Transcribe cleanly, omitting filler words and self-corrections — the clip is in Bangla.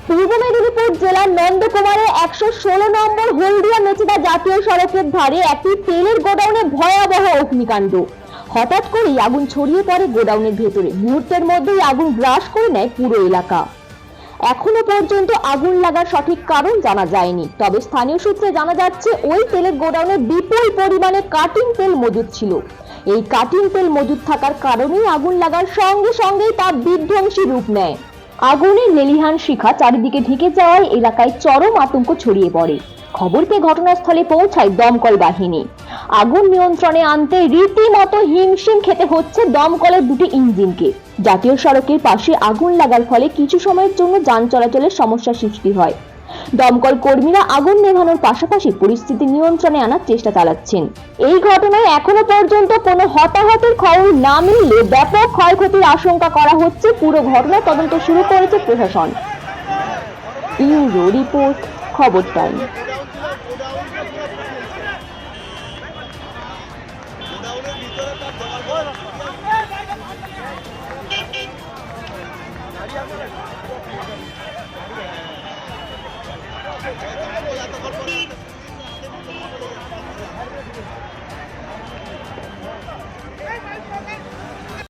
পূর্ব মেদিনীপুর জেলার নন্দকুমারের 116 নম্বর হলদিয়া মেচেদা জাতীয় সড়কের ধারে একটি তেলের গোডাউনে ভয়াবহ অগ্নিকাণ্ড। হঠাৎ করেই আগুন ছড়িয়ে পড়ে গোডাউনের ভেতরে। মুহূর্তের মধ্যেই আগুন গ্রাস করে নেয় পুরো এলাকা। এখনো পর্যন্ত আগুন লাগার সঠিক কারণ জানা যায়নি, তবে স্থানীয় সূত্রে জানা যাচ্ছে ওই তেলের গোডাউনে বিপুল পরিমাণে কাটিং তেল মজুদ ছিল। এই কাটিং তেল মজুদ থাকার কারণেই আগুন লাগার সঙ্গে সঙ্গেই তা বিধ্বংসী রূপ নেয়। আগুনের লেলিহান শিখা চারিদিকে ঢেকে যাওয়ায় এলাকায় চরম আতঙ্ক ছড়িয়ে পড়ে। খবর পেয়ে ঘটনাস্থলে পৌঁছায় দমকল বাহিনী। আগুন নিয়ন্ত্রণে আনতে রীতিমতো হিমশিম খেতে হচ্ছে দমকলের দুটি ইঞ্জিনকে। জাতীয় সড়কের পাশে আগুন লাগার ফলে কিছু সময়ের জন্য যান চলাচলের সমস্যা সৃষ্টি হয়। দমকল কর্মীরা আগুন নেভানোর পাশাপাশি পরিস্থিতি নিয়ন্ত্রণে আনার চেষ্টা চালাচ্ছেন। এই ঘটনায় এখনো পর্যন্ত কোনো হতাহতের খবর না মিললে ব্যাপক ক্ষয়ক্ষতির আশঙ্কা করা হচ্ছে। পুরো ঘটনা তদন্ত শুরু করেছে প্রশাসন। ইউরো রিপোর্ট, খবর টাইম। Okay.